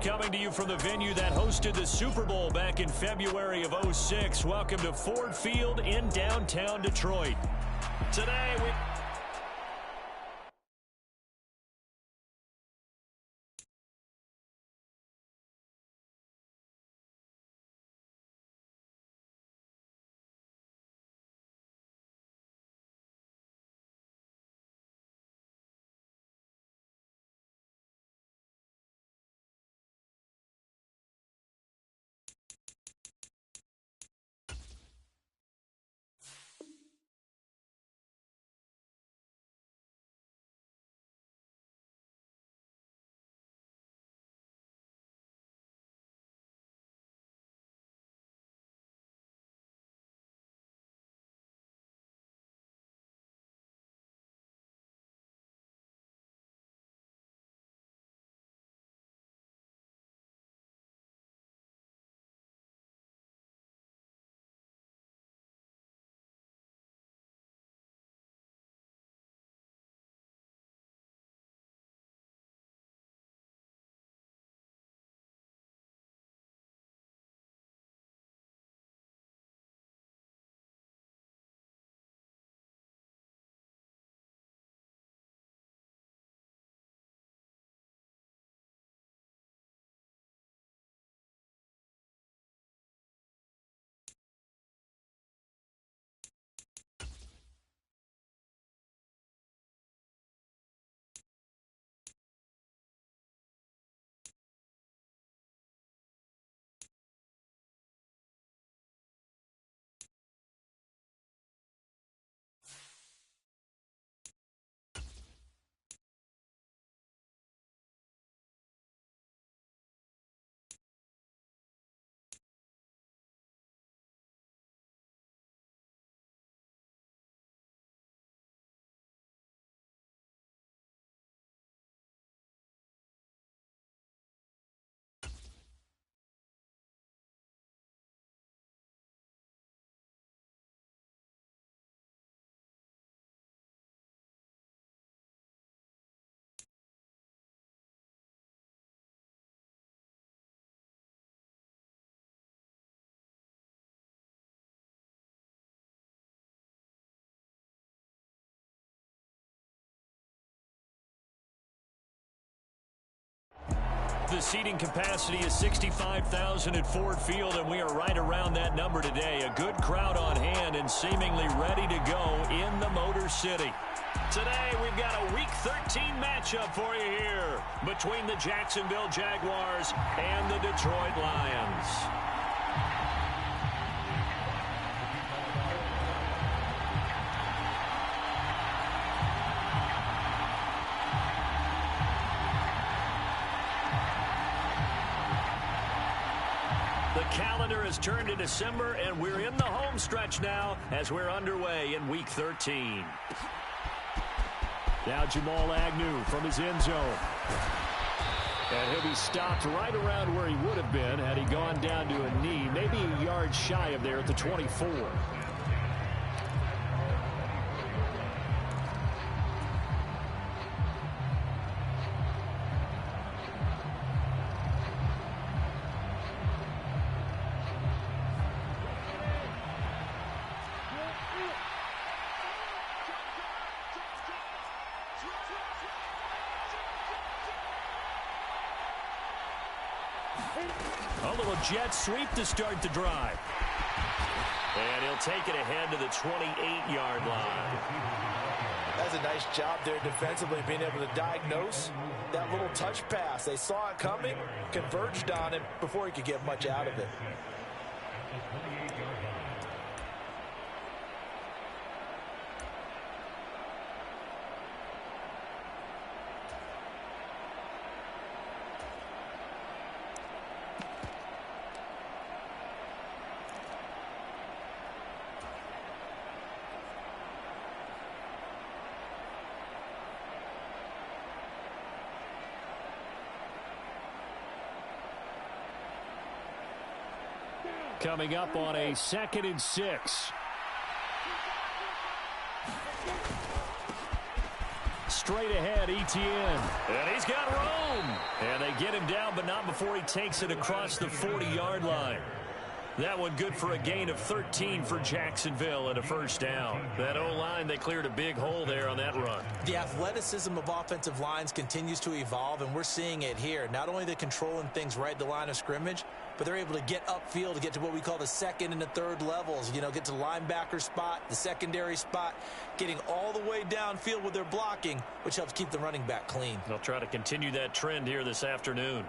Coming to you from the venue that hosted the Super Bowl back in February of '06. Welcome to Ford Field in downtown Detroit. Today we... The seating capacity is 65,000 at Ford Field, and we are right around that number today. A good crowd on hand and seemingly ready to go in the Motor City. Today, we've got a Week 13 matchup for you here between the Jacksonville Jaguars and the Detroit Lions. The calendar has turned to December, and we're in the home stretch now as we're underway in Week 13. Now Jamal Agnew from his end zone. And he'll be stopped right around where he would have been had he gone down to a knee, maybe a yard shy of there at the 24. A little jet sweep to start the drive. And he'll take it ahead to the 28-yard line. That's a nice job there defensively, being able to diagnose that little touch pass. They saw it coming, converged on it before he could get much out of it. Coming up on a 2nd and 6. straight ahead, Etienne. And he's got room. And they get him down, but not before he takes it across the 40-yard line. That one good for a gain of 13 for Jacksonville and a first down. That O-line, they cleared a big hole there on that run. The athleticism of offensive lines continues to evolve, and we're seeing it here. Not only are they controlling things right at the line of scrimmage, but they're able to get upfield to get to what we call the second and the third levels. You know, get to the linebacker spot, the secondary spot, getting all the way downfield with their blocking, which helps keep the running back clean. They'll try to continue that trend here this afternoon.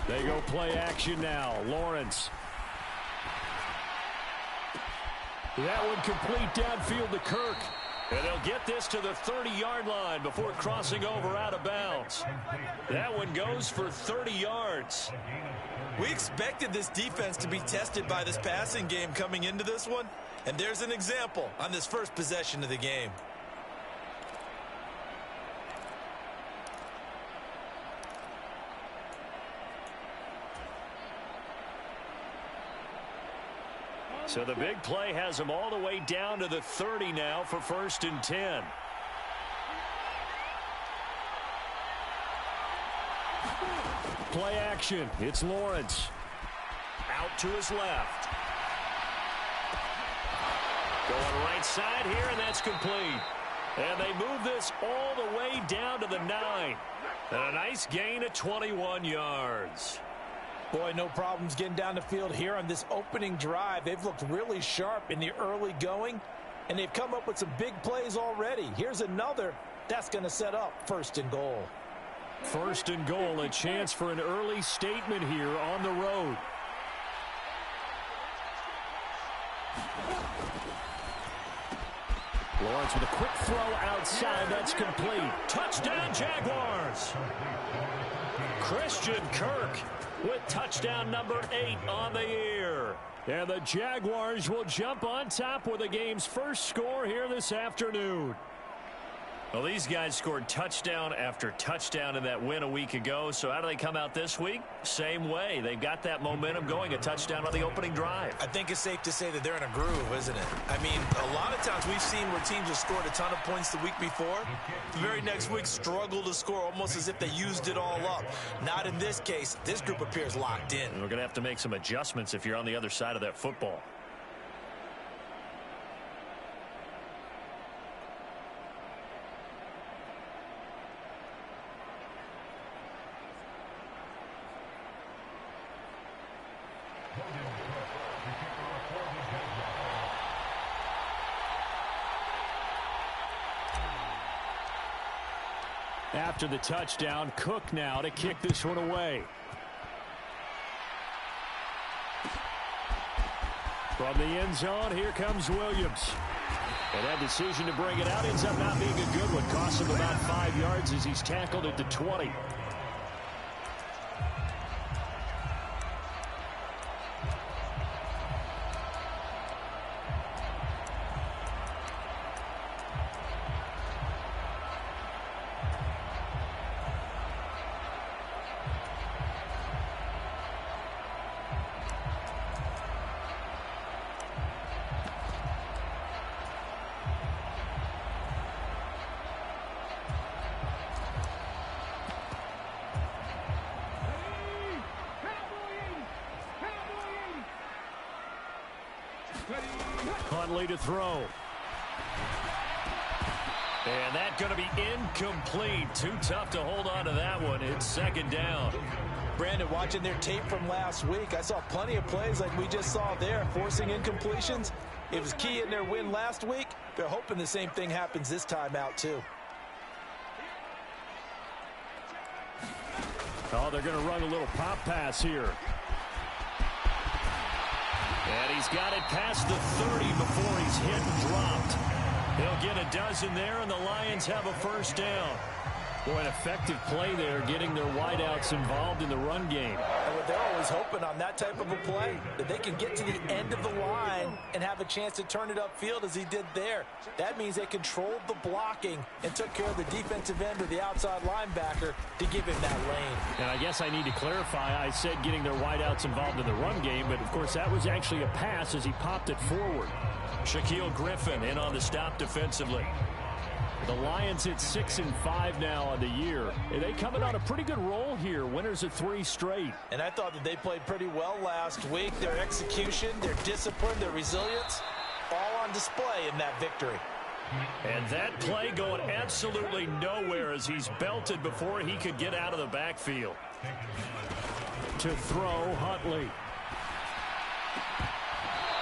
They go play action now. Lawrence. That one complete downfield to Kirk. And they'll get this to the 30-yard line before crossing over out of bounds. That one goes for 30 yards. We expected this defense to be tested by this passing game coming into this one. And there's an example on this first possession of the game. So the big play has them all the way down to the 30 now for 1st and 10. Play action. It's Lawrence. Out to his left. Going right side here, and that's complete. And they move this all the way down to the 9. And a nice gain of 21 yards. Boy, no problems getting down the field here on this opening drive. They've looked really sharp in the early going, and they've come up with some big plays already. Here's another. That's going to set up 1st and goal. 1st and goal, a chance for an early statement here on the road. Lawrence with a quick throw outside. That's complete. Touchdown, Jaguars. Christian Kirk with touchdown number 8 on the year. And the Jaguars will jump on top with the game's first score here this afternoon. Well, these guys scored touchdown after touchdown in that win a week ago. So how do they come out this week? Same way. They've got that momentum going, a touchdown on the opening drive. I think it's safe to say that they're in a groove, isn't it? I mean, a lot of times we've seen where teams have scored a ton of points the week before. The very next week struggle to score almost as if they used it all up. Not in this case. This group appears locked in. And we're going to have to make some adjustments if you're on the other side of that football. After the touchdown, Cook now to kick this one away. From the end zone, here comes Williams. And that decision to bring it out ends up not being a good one. Costs him about 5 yards as he's tackled at the 20. Huntley to throw. And that's going to be incomplete. Too tough to hold on to that one. It's 2nd down. Brandon, watching their tape from last week, I saw plenty of plays like we just saw there, forcing incompletions. It was key in their win last week. They're hoping the same thing happens this time out, too. Oh, they're going to run a little pop pass here. And he's got it past the 30 before he's hit and dropped. He'll get a dozen there, and the Lions have a 1st down. Boy, an effective play there, getting their wideouts involved in the run game. And what they're always hoping on that type of a play, that they can get to the end of the line and have a chance to turn it upfield as he did there. That means they controlled the blocking and took care of the defensive end or the outside linebacker to give him that lane. And I guess I need to clarify, I said getting their wideouts involved in the run game, but of course that was actually a pass as he popped it forward. Shaquille Griffin in on the stop defensively. The Lions hit 6-5 now on the year. They coming on a pretty good roll here. Winners of 3 straight. And I thought that they played pretty well last week. Their execution, their discipline, their resilience, all on display in that victory. And that play going absolutely nowhere as he's belted before he could get out of the backfield. To throw, Huntley.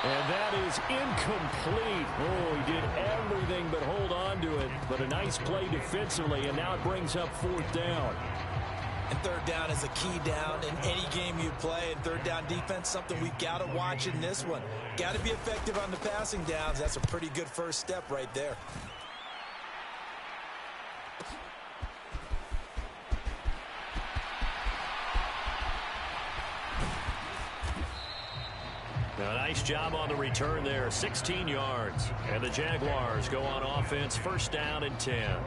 And that is incomplete. Oh, he did everything but hold on to it. But a nice play defensively, and now it brings up 4th down. And 3rd down is a key down in any game you play. And 3rd down defense, something we've got to watch in this one. Got to be effective on the passing downs. That's a pretty good first step right there. Now, nice job on the return there, 16 yards. And the Jaguars go on offense, 1st down and 10.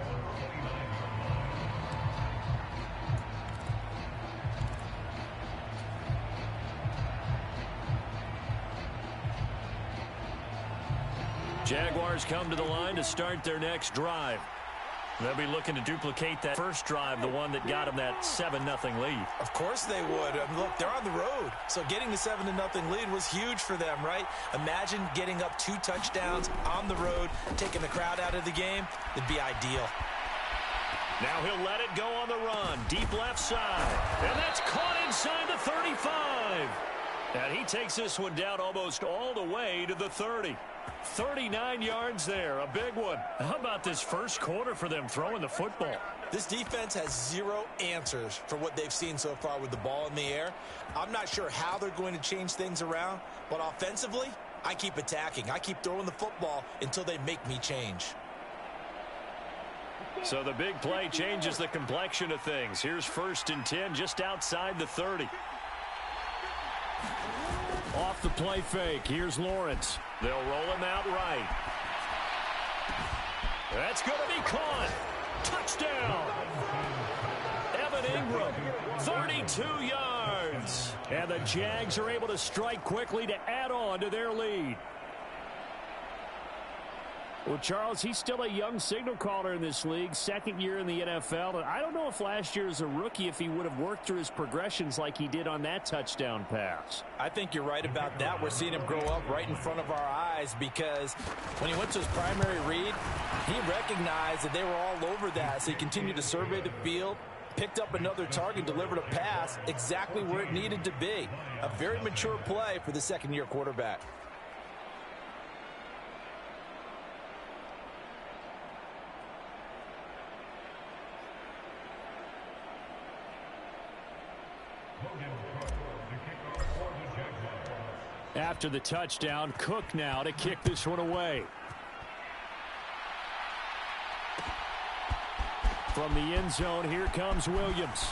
Jaguars come to the line to start their next drive. They'll be looking to duplicate that first drive, the one that got them that 7-0 lead. Of course they would. I mean, look, they're on the road. So getting the 7-0 lead was huge for them, right? Imagine getting up 2 touchdowns on the road, taking the crowd out of the game. It'd be ideal. Now he'll let it go on the run. Deep left side. And that's caught inside the 35. And he takes this one down almost all the way to the 30. 39 yards there, a big one. How about this first quarter for them throwing the football? This defense has 0 answers for what they've seen so far with the ball in the air. I'm not sure how they're going to change things around, but offensively, I keep attacking. I keep throwing the football until they make me change. So the big play changes the complexion of things. Here's 1st and 10 just outside the 30. Off the play fake. Here's Lawrence. They'll roll him out right. That's going to be caught. Touchdown. Evan Ingram, 32 yards. And the Jags are able to strike quickly to add on to their lead. Well, Charles, he's still a young signal caller in this league, 2nd year in the NFL. And I don't know if last year as a rookie, if he would have worked through his progressions like he did on that touchdown pass. I think you're right about that. We're seeing him grow up right in front of our eyes because when he went to his primary read, he recognized that they were all over that. So he continued to survey the field, picked up another target, delivered a pass exactly where it needed to be. A very mature play for the 2nd-year quarterback. After the touchdown, Cook now to kick this one away. From the end zone, here comes Williams.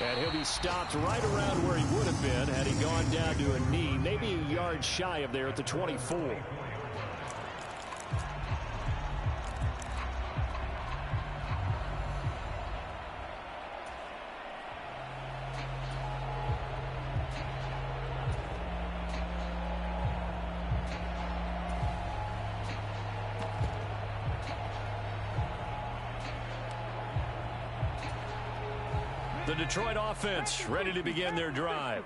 And he'll be stopped right around where he would have been had he gone down to a knee, maybe a yard shy of there at the 24. The Detroit offense ready to begin their drive.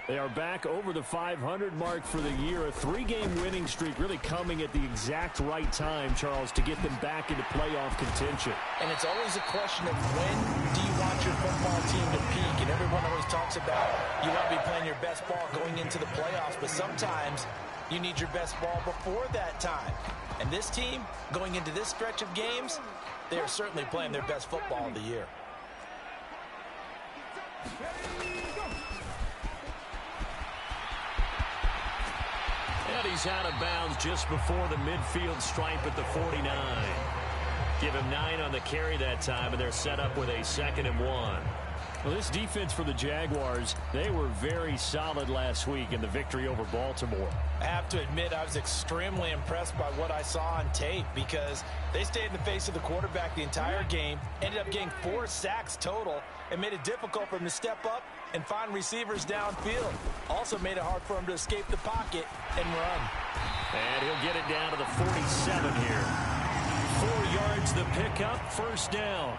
They are back over the 500 mark for the year. A 3-game winning streak really coming at the exact right time, Charles, to get them back into playoff contention. And it's always a question of when do you want your football team to peak? And everyone always talks about you want to be playing your best ball going into the playoffs, but sometimes you need your best ball before that time. And this team, going into this stretch of games, they are certainly playing their best football of the year. And he's out of bounds just before the midfield stripe at the 49. Give him 9 on the carry that time, and they're set up with a 2nd and 1. Well, this defense for the Jaguars, they were very solid last week in the victory over Baltimore. I have to admit, I was extremely impressed by what I saw on tape because they stayed in the face of the quarterback the entire game, ended up getting 4 sacks total, and made it difficult for him to step up and find receivers downfield. Also made it hard for him to escape the pocket and run. And he'll get it down to the 47 here. 4 yards the pickup, first down.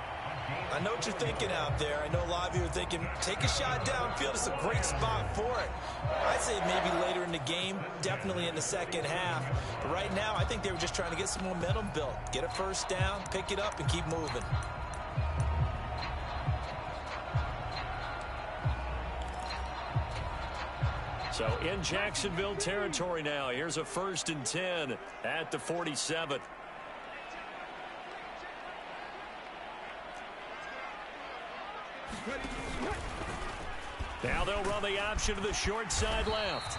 I know what you're thinking out there. I know a lot of you are thinking, take a shot downfield. It's a great spot for it. I'd say maybe later in the game, definitely in the second half. But right now, I think they were just trying to get some momentum built. Get a first down, pick it up, and keep moving. So in Jacksonville territory now. Here's a 1st and 10 at the 47. Now they'll run the option to the short side left.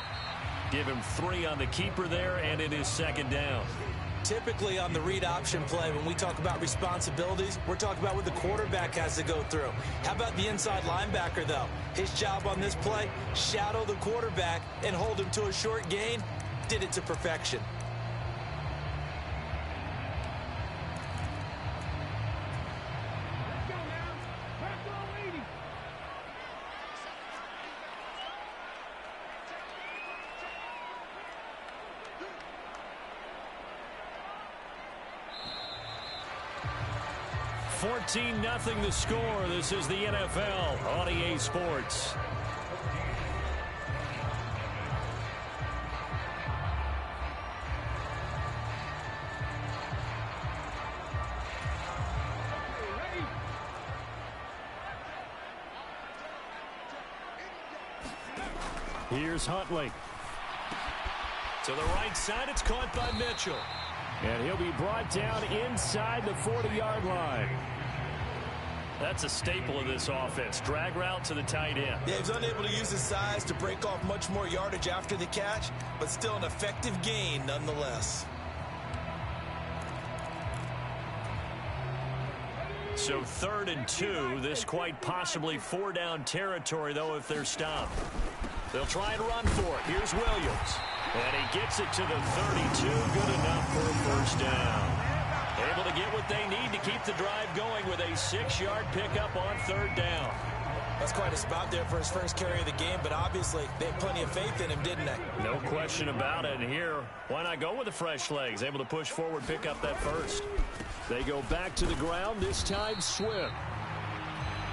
Give him 3 on the keeper there, and it is 2nd down. Typically on the read option play, when we talk about responsibilities, we're talking about what the quarterback has to go through. How about the inside linebacker, though? His job on this play, shadow the quarterback and hold him to a short gain. Did it to perfection. 14-0 the score. This is the NFL on EA Sports. Here's Huntley. To the right side, it's caught by Mitchell. And he'll be brought down inside the 40-yard line. That's a staple of this offense. Drag route to the tight end. Yeah, he's unable to use his size to break off much more yardage after the catch, but still an effective gain nonetheless. So 3rd and 2. This quite possibly 4-down territory, though, if they're stopped. They'll try and run for it. Here's Williams. And he gets it to the 32. Good enough for a first down. Able to get what they need to keep the drive going with a 6-yard pickup on 3rd down. That's quite a spot there for his first carry of the game, but obviously they had plenty of faith in him, didn't they? No question about it. And here, why not go with the fresh legs? Able to push forward, pick up that first. They go back to the ground, this time Swift.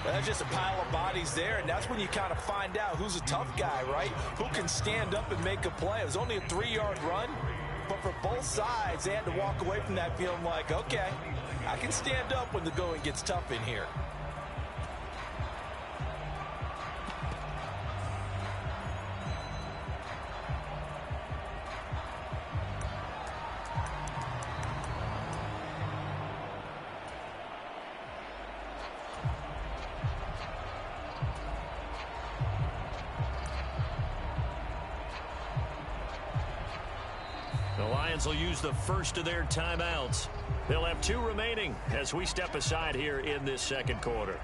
That's just a pile of bodies there, and that's when you kind of find out who's a tough guy, right? Who can stand up and make a play. It was only a 3-yard run, but for both sides, they had to walk away from that feeling like, okay, I can stand up when the going gets tough in here. The Lions will use the first of their timeouts. They'll have 2 remaining as we step aside here in this second quarter.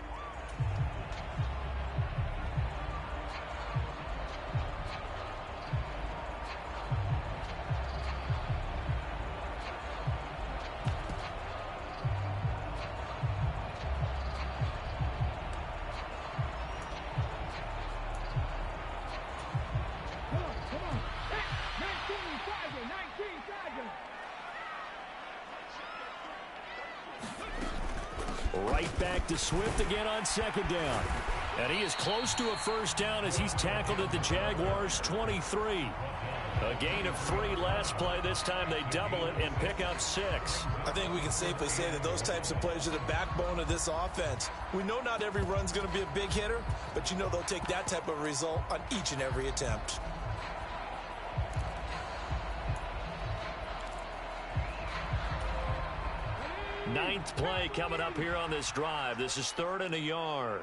Right back to Swift again on 2nd down. And he is close to a first down as he's tackled at the Jaguars' 23. A gain of 3 last play. This time they double it and pick up 6. I think we can safely say that those types of plays are the backbone of this offense. We know not every run's going to be a big hitter, but you know they'll take that type of result on each and every attempt. Ninth play coming up here on this drive. This is 3rd and a yard.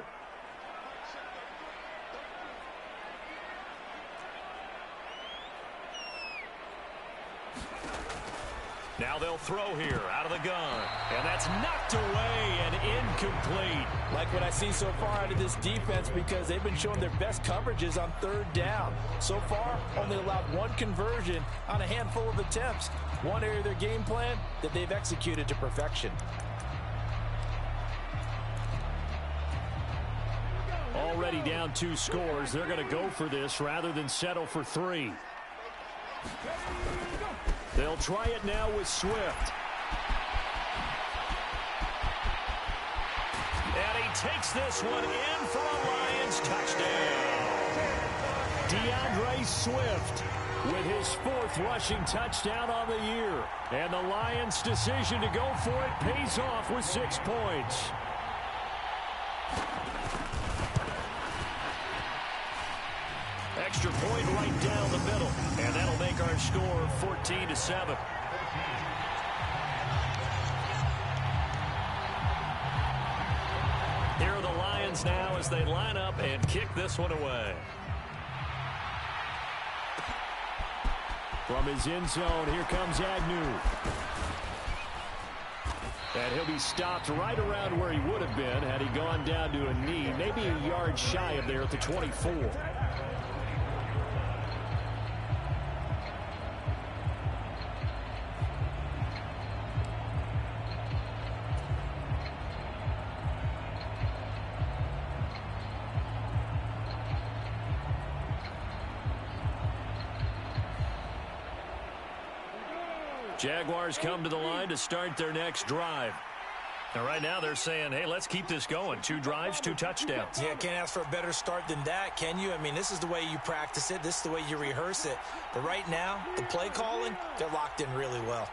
Now they'll throw here out of the gun. And that's knocked away and incomplete. Like what I see so far out of this defense, because they've been showing their best coverages on third down. So far, only allowed one conversion on a handful of attempts. One area of their game plan that they've executed to perfection. Already down 2 scores. They're going to go for this rather than settle for 3. They'll try it now with Swift. And he takes this one in for a Lions touchdown. DeAndre Swift with his 4th rushing touchdown on the year. And the Lions' decision to go for it pays off with 6 points. Extra point right down the middle. And that'll make our score 14-7. Here are the Lions now as they line up and kick this one away. From his end zone, here comes Agnew. And he'll be stopped right around where he would have been had he gone down to a knee, maybe a yard shy of there at the 24. Jaguars come to the line to start their next drive. And right now they're saying, hey, let's keep this going. 2 drives, 2 touchdowns. Yeah, can't ask for a better start than that, can you? I mean, this is the way you practice it. This is the way you rehearse it. But right now, the play calling, they're locked in really well.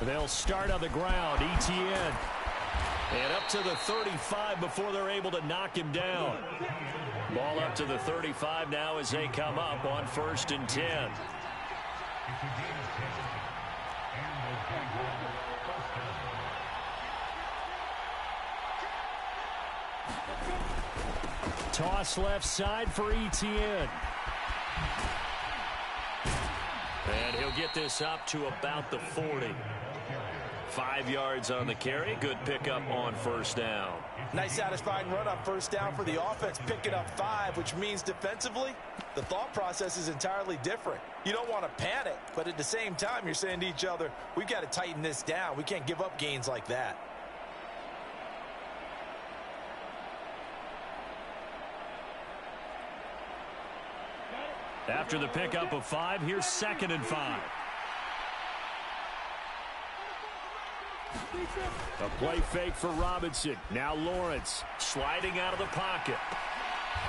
They'll start on the ground. Etienne. And up to the 35 before they're able to knock him down. Ball up to the 35 now as they come up on 1st and 10. Toss left side for Etienne. And he'll get this up to about the 40. 5 yards on the carry. Good pickup on 1st down. Nice satisfying run on 1st down for the offense, picking up 5, which means defensively, the thought process is entirely different. You don't want to panic, but at the same time, you're saying to each other, we've got to tighten this down. We can't give up gains like that. After the pickup of 5, here's 2nd and 5. A play fake for Robinson. Now Lawrence sliding out of the pocket.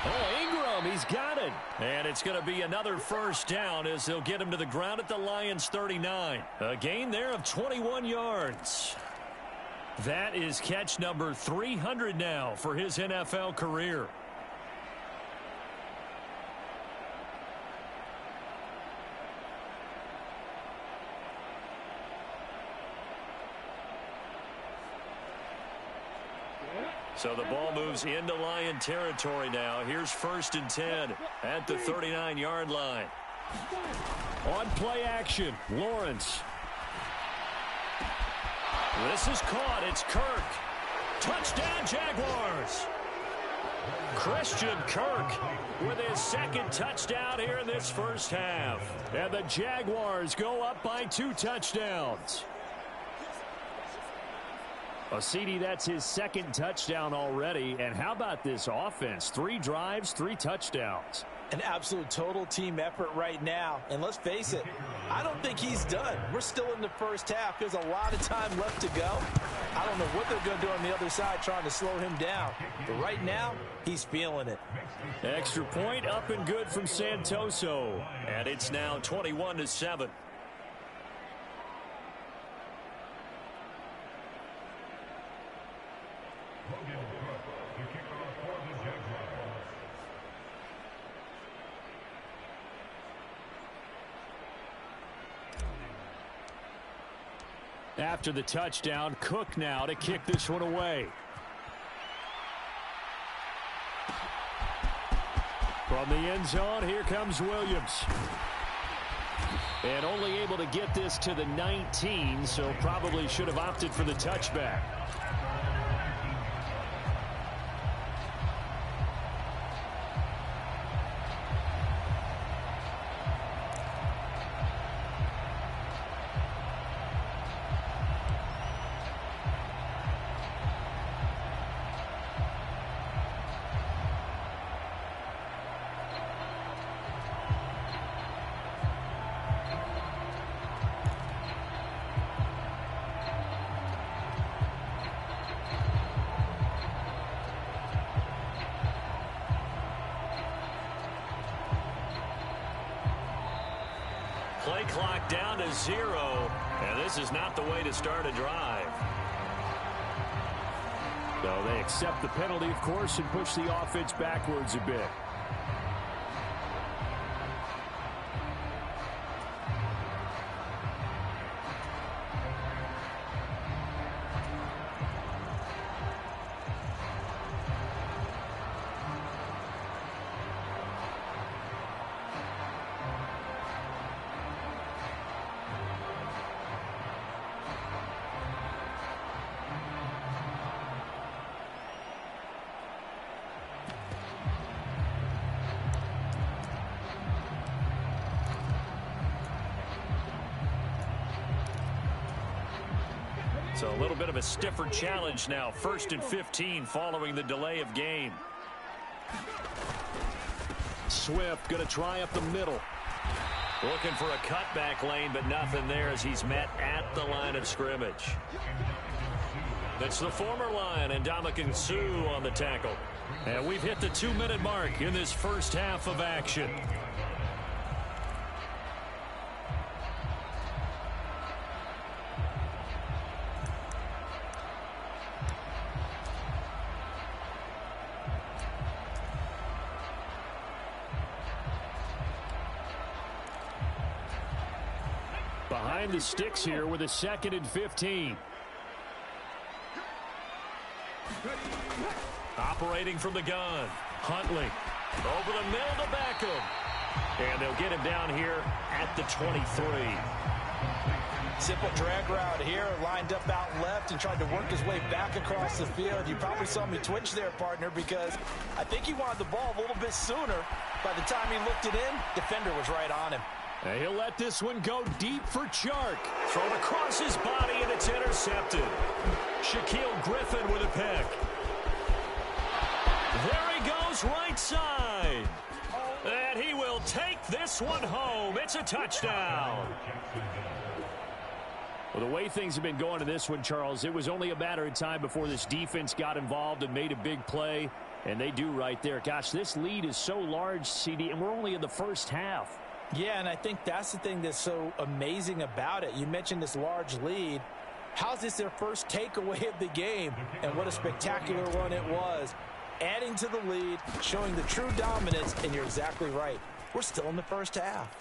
Oh, Ingram, he's got it. And it's going to be another 1st down as they'll get him to the ground at the Lions' 39. A gain there of 21 yards. That is catch number 300 now for his NFL career. So the ball moves into Lion territory now. Here's 1st and 10 at the 39-yard line. On play action, Lawrence. This is caught. It's Kirk. Touchdown, Jaguars. Christian Kirk with his 2nd touchdown here in this 1st half. And the Jaguars go up by 2 touchdowns. Well, CD, that's his 2nd touchdown already. And how about this offense? 3 drives, 3 touchdowns. An absolute total team effort right now. And let's face it, I don't think he's done. We're still in the 1st half. There's a lot of time left to go. I don't know what they're going to do on the other side trying to slow him down. But right now, he's feeling it. Extra point up and good from Santoso. And it's now 21-7. After the touchdown, Cook now to kick this one away. From the end zone, here comes Williams. And only able to get this to the 19, so probably should have opted for the touchback. Play clock down to 0, and this is not the way to start a drive. So they accept the penalty, of course, and push the offense backwards a bit. So a little bit of a stiffer challenge now. 1st and 15 following the delay of game. Swift going to try up the middle. Looking for a cutback lane, but nothing there as he's met at the line of scrimmage. It's the former Lion and Ndamukong Suh on the tackle. And we've hit the 2-minute mark in this first half of action. Behind the sticks here with a 2nd and 15. Operating from the gun. Huntley over the middle to Beckham. And they'll get him down here at the 23. Simple drag route here, lined up out left and tried to work his way back across the field. You probably saw me twitch there, partner, because I think he wanted the ball a little bit sooner. By the time he looked it in, defender was right on him. And he'll let this one go deep for Chark. Thrown across his body, and it's intercepted. Shaquille Griffin with a pick. There he goes, right side. And he will take this one home. It's a touchdown. Well, the way things have been going in this one, Charles, it was only a matter of time before this defense got involved and made a big play. And they do right there. Gosh, this lead is so large, CD, and we're only in the first half. Yeah, and I think that's the thing that's so amazing about it. You mentioned this large lead. How's this their first takeaway of the game? And what a spectacular one it was. Adding to the lead, showing the true dominance, and you're exactly right. We're still in the first half.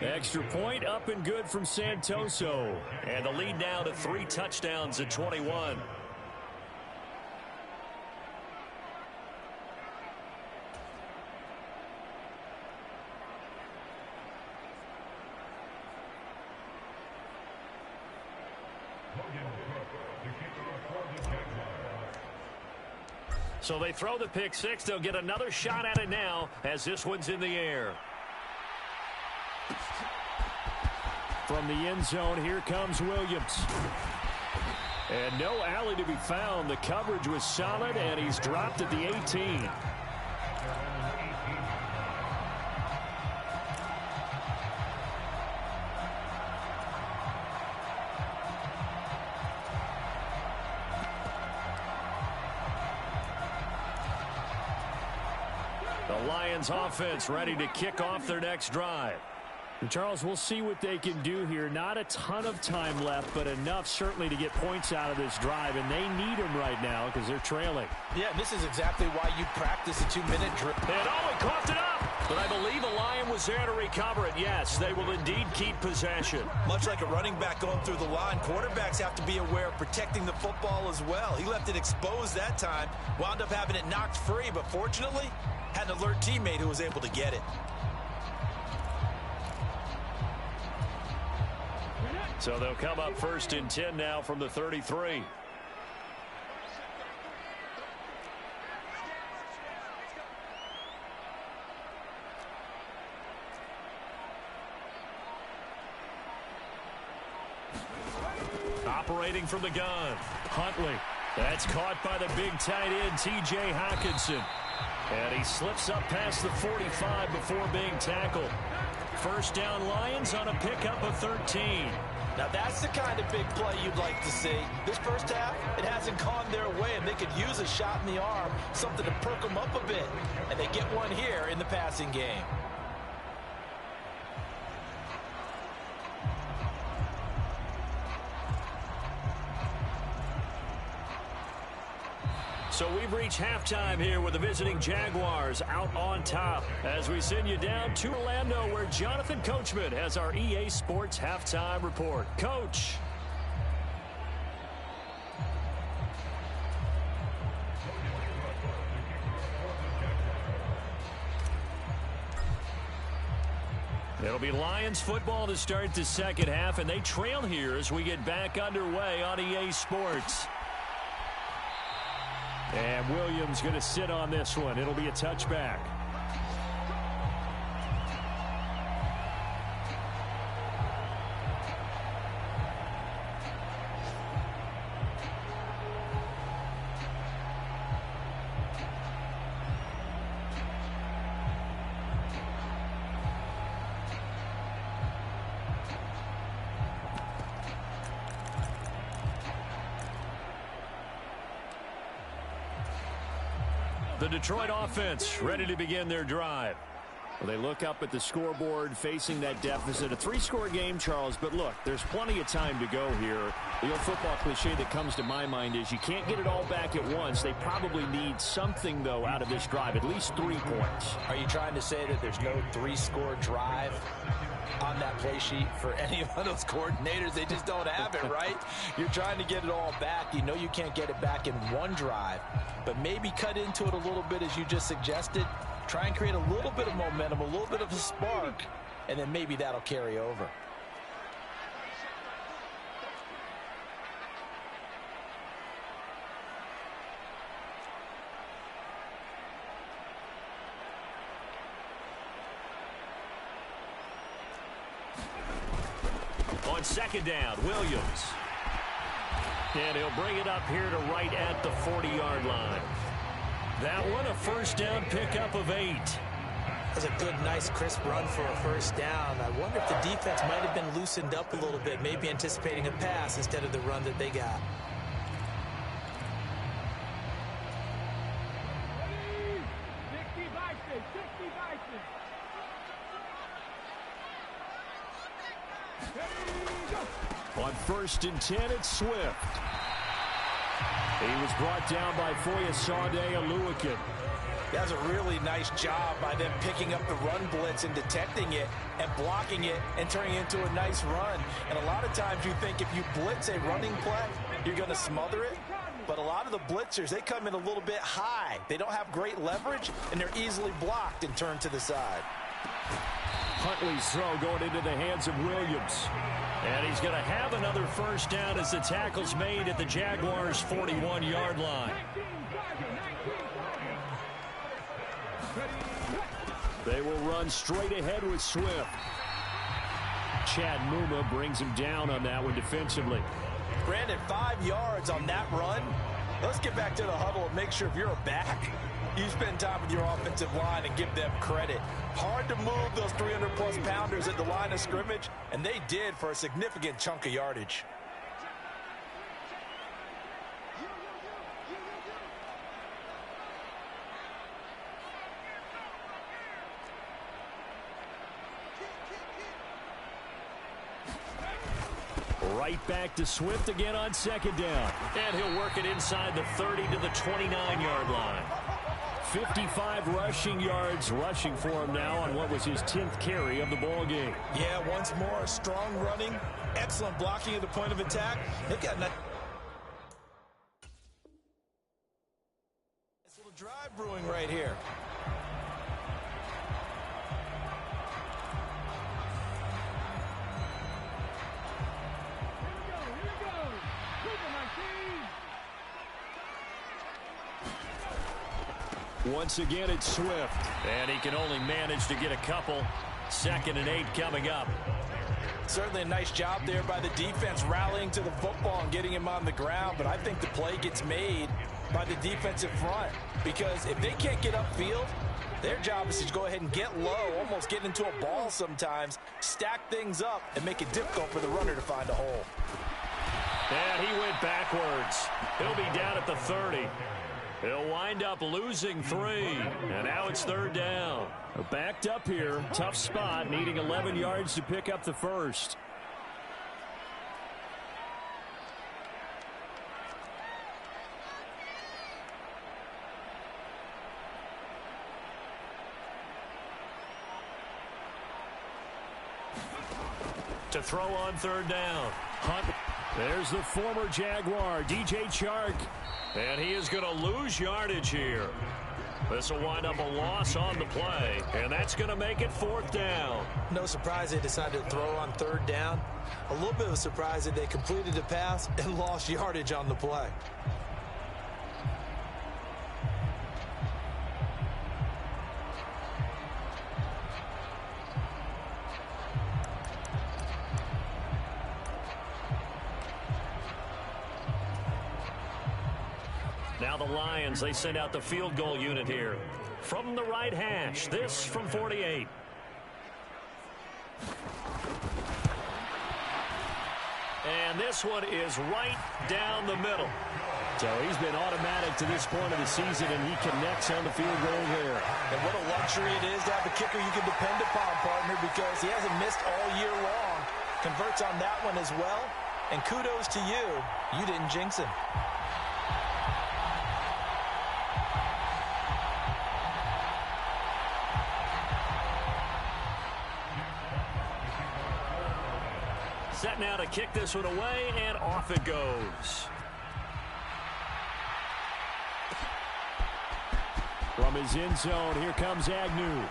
Extra point up and good from Santoso. And the lead now to 3 touchdowns at 21. So they throw the pick six. They'll get another shot at it now as this one's in the air. From the end zone, here comes Williams. And no alley to be found. The coverage was solid, and he's dropped at the 18. The Lions offense ready to kick off their next drive. And Charles, we'll see what they can do here. Not a ton of time left, but enough certainly to get points out of this drive, and they need them right now because they're trailing. Yeah, this is exactly why you practice a 2-minute drill. And he coughed it up. But I believe the Lion was there to recover it. Yes, they will indeed keep possession. Much like a running back going through the line, quarterbacks have to be aware of protecting the football as well. He left it exposed that time, wound up having it knocked free, but fortunately, had an alert teammate who was able to get it. So they'll come up 1st and 10 now from the 33. Operating from the gun, Huntley. That's caught by the big tight end, T.J. Hockenson. And he slips up past the 45 before being tackled. First down Lions on a pickup of 13. Now that's the kind of big play you'd like to see. This first half, it hasn't gone their way, and they could use a shot in the arm, something to perk them up a bit. And they get one here in the passing game. So we've reached halftime here with the visiting Jaguars out on top as we send you down to Orlando where Jonathan Coachman has our EA Sports halftime report. Coach. It'll be Lions football to start the second half, and they trail here as we get back underway on EA Sports. And Williams going to sit on this one. It'll be a touchback. The Detroit offense ready to begin their drive. Well, they look up at the scoreboard facing that deficit. A 3-score game, Charles, but look, there's plenty of time to go here. The old football cliche that comes to my mind is you can't get it all back at once. They probably need something, though, out of this drive, at least 3 points. Are you trying to say that there's no 3-score drive on that play sheet for any of those coordinators? They just don't have it, right? You're trying to get it all back. You know you can't get it back in one drive, but maybe cut into it a little bit as you just suggested. Try and create a little bit of momentum, a little bit of a spark, and then maybe that'll carry over. On second down, Williams. And he'll bring it up here to right at the 40-yard line. That one, a first down pickup of 8. That's a good, nice, crisp run for a first down. I wonder if the defense might have been loosened up a little bit, maybe anticipating a pass instead of the run that they got. On 1st and 10, it's Swift. He was brought down by Foyesade Oluwakin. That's a really nice job by them picking up the run blitz and detecting it and blocking it and turning it into a nice run. And a lot of times you think if you blitz a running play, you're going to smother it. But a lot of the blitzers, they come in a little bit high. They don't have great leverage, and they're easily blocked and turned to the side. Huntley's throw going into the hands of Williams. And he's going to have another first down as the tackle's made at the Jaguars' 41-yard line. They will run straight ahead with Swift. Chad Muma brings him down on that one defensively. Brandon, 5 yards on that run. Let's get back to the huddle and make sure if you're a back, you spend time with your offensive line and give them credit. Hard to move those 300-plus pounders at the line of scrimmage, and they did for a significant chunk of yardage. Right back to Swift again on second down. And he'll work it inside the 30 to the 29-yard line. 55 rushing yards rushing for him now on what was his 10th carry of the ball game. Yeah, once more, strong running, excellent blocking at the point of attack. They've got a nice little drive brewing right here. Once again, it's Swift. And he can only manage to get a couple. 2nd and 8 coming up. Certainly a nice job there by the defense rallying to the football and getting him on the ground. But I think the play gets made by the defensive front. Because if they can't get upfield, their job is to go ahead and get low, almost get into a ball sometimes, stack things up, and make it difficult for the runner to find a hole. And he went backwards. He'll be down at the 30. He'll wind up losing 3. And now it's 3rd down. Backed up here. Tough spot, needing 11 yards to pick up the first. To throw on 3rd down. Hunt. There's the former Jaguar, DJ Chark. And he is going to lose yardage here. This will wind up a loss on the play. And that's going to make it 4th down. No surprise they decided to throw on 3rd down. A little bit of a surprise that they completed the pass and lost yardage on the play. Now the Lions, they send out the field goal unit here. From the right hash, this from 48. And this one is right down the middle. So he's been automatic to this point of the season, and he connects on the field goal there. And what a luxury it is to have a kicker you can depend upon, partner, because he hasn't missed all year long. Converts on that one as well. And kudos to you. You didn't jinx him. Set now to kick this one away, and off it goes. From his end zone, here comes Agnew.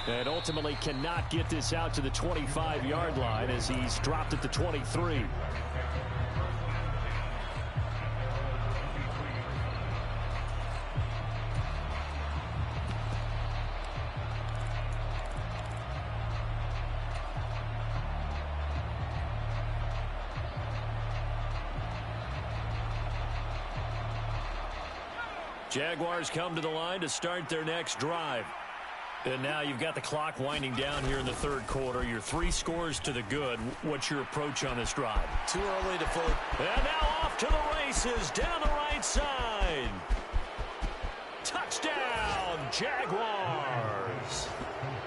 And ultimately cannot get this out to the 25-yard line as he's dropped at the 23. Jaguars come to the line to start their next drive. And now you've got the clock winding down here in the 3rd quarter. You're 3 scores to the good. What's your approach on this drive? Too early to fully. And now off to the races down the right side. Touchdown, Jaguars.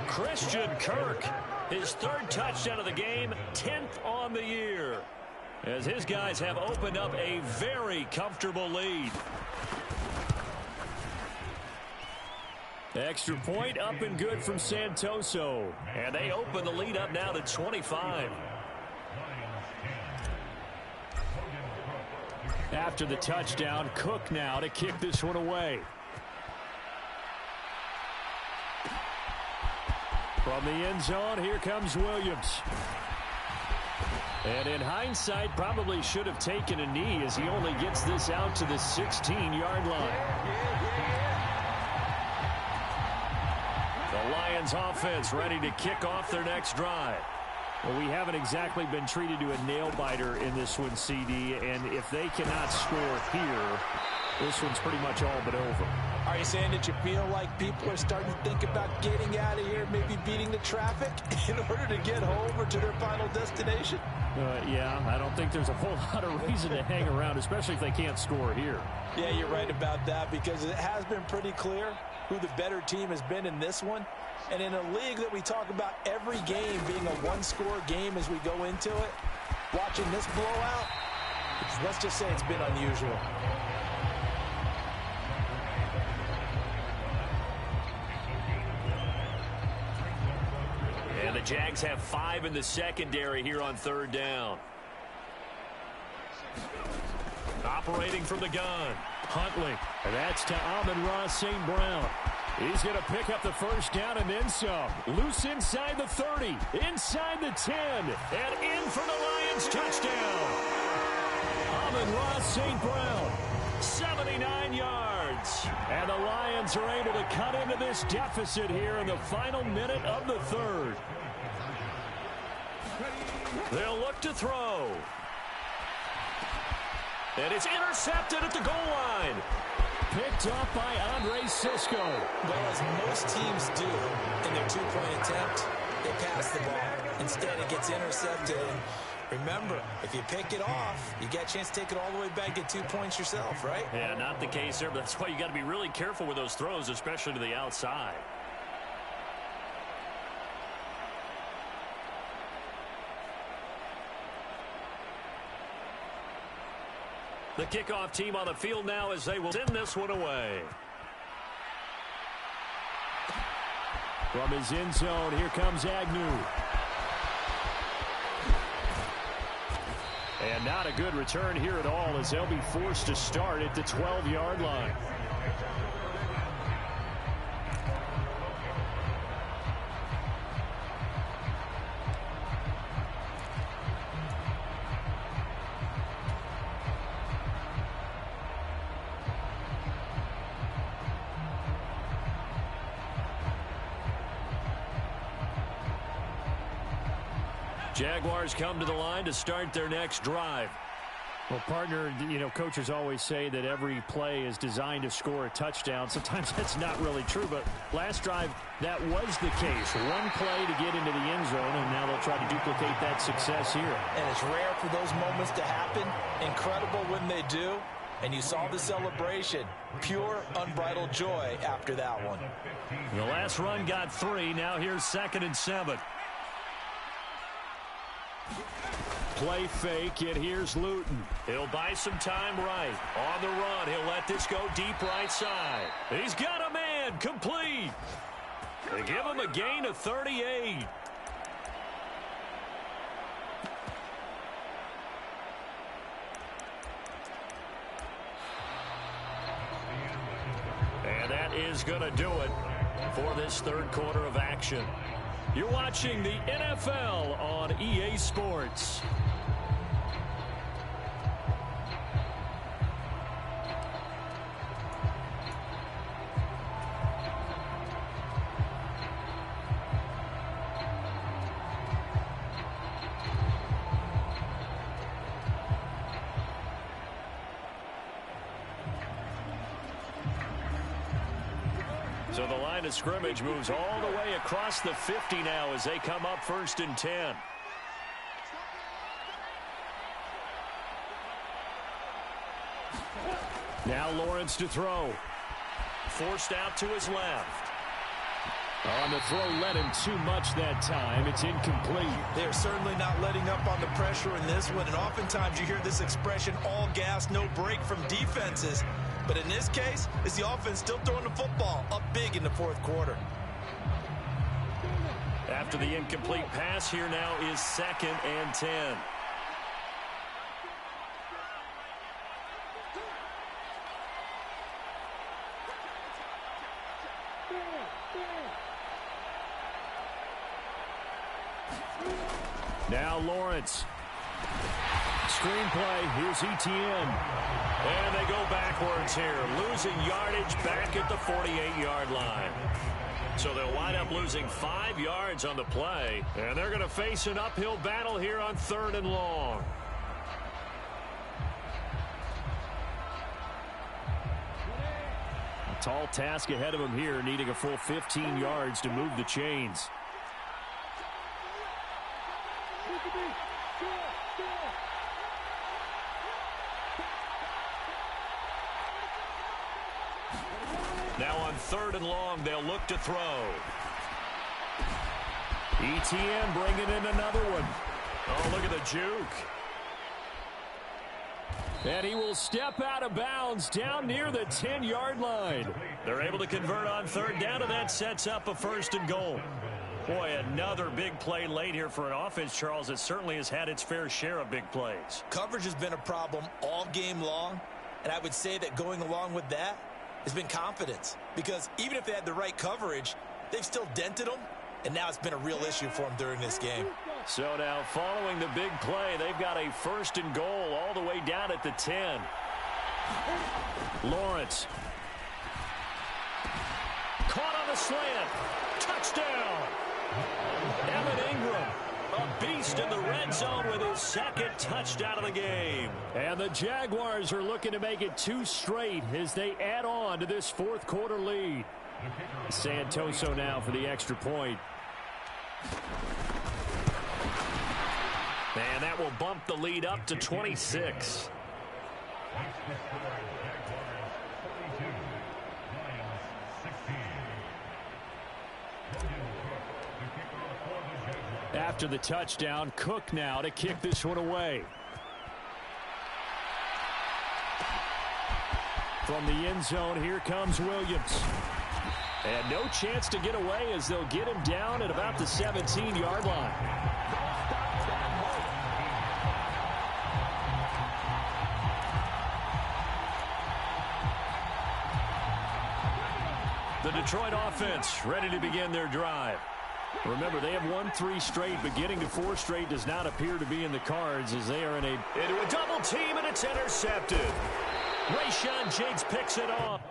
Christian Kirk, his 3rd touchdown of the game, 10th on the year. As his guys have opened up a very comfortable lead. Extra point up and good from Santoso. And they open the lead up now to 25. After the touchdown, Cook now to kick this one away. From the end zone, here comes Williams. And in hindsight, probably should have taken a knee as he only gets this out to the 16-yard line. The Lions offense ready to kick off their next drive. Well, we haven't exactly been treated to a nail-biter in this one, CD, and if they cannot score here, this one's pretty much all but over. Are you saying that you feel like people are starting to think about getting out of here, maybe beating the traffic in order to get home or to their final destination? Yeah, I don't think there's a whole lot of reason to hang around, especially if they can't score here. Yeah, you're right about that, because it has been pretty clear who the better team has been in this one. And in a league that we talk about every game being a one-score game as we go into it, watching this blowout, let's just say it's been unusual. And the Jags have 5 in the secondary here on 3rd down. Operating from the gun, Huntley. And that's to Amon-Ra St. Brown. He's going to pick up the first down and then some. Loose inside the 30, inside the 10, and in for the Lions touchdown. Amon-Ra St. Brown, 79 yards. yards. And the Lions are able to cut into this deficit here in the final minute of the third. They'll look to throw. And it's intercepted at the goal line. Picked up by Andre Sisco. Well, as most teams do in their two-point attempt, they pass the ball. Instead, it gets intercepted. And remember, if you pick it off, you get a chance to take it all the way back, get 2 points yourself, right? Yeah, not the case there, but that's why you got to be really careful with those throws, especially to the outside. The kickoff team on the field now as they will send this one away. From his end zone, here comes Agnew. And not a good return here at all as they'll be forced to start at the 12-yard line. Jaguars come to the line to start their next drive. Well, partner, coaches always say that every play is designed to score a touchdown. Sometimes that's not really true, but last drive, that was the case. One play to get into the end zone, and now they'll try to duplicate that success here. And it's rare for those moments to happen. Incredible when they do. And you saw the celebration. Pure, unbridled joy after that one. The last run got 3. Now here's 2nd and 7. Play fake, and here's Luton. He'll buy some time right. On the run, he'll let this go deep right side. He's got a man, complete. They give him a gain of 38. And that is going to do it for this third quarter of action. You're watching the NFL on EA Sports. So the line of scrimmage moves all the way across the 50 now as they come up 1st and 10. Now Lawrence to throw. Forced out to his left. On the throw, let him too much that time. It's incomplete. They're certainly not letting up on the pressure in this one. And oftentimes you hear this expression, all gas, no break from defenses. But in this case, it's the offense still throwing the football up big in the fourth quarter. After the incomplete pass, here now is 2nd and 10. Now Lawrence. Screenplay. Here's ETN. And they go backwards here. Losing yardage back at the 48-yard line. So they'll wind up losing 5 yards on the play. And they're going to face an uphill battle here on 3rd and long. A tall task ahead of him here, needing a full 15 yards to move the chains. Now on 3rd and long, they'll look to throw. ETN bringing in another one. Oh, look at the juke. And he will step out of bounds down near the 10-yard line. They're able to convert on 3rd down, and that sets up a 1st and goal. Boy, another big play late here for an offense, Charles, that certainly has had its fair share of big plays. Coverage has been a problem all game long, and I would say that going along with that has been confidence. Because even if they had the right coverage, they've still dented them, and now it's been a real issue for them during this game. So now following the big play, they've got a 1st and goal all the way down at the 10. Lawrence. slant. Touchdown. Evan Ingram, a beast in the red zone with his second touchdown of the game. And the Jaguars are looking to make it 2 straight as they add on to this fourth quarter lead. Santoso now for the extra point. And that will bump the lead up to 26. After the touchdown, Cook now to kick this one away. From the end zone, here comes Williams. And no chance to get away as they'll get him down at about the 17-yard line. The Detroit offense ready to begin their drive. Remember, they have won 3 straight, but getting to 4 straight does not appear to be in the cards as they are into a double team, and it's intercepted. Rayshawn Jakes picks it off.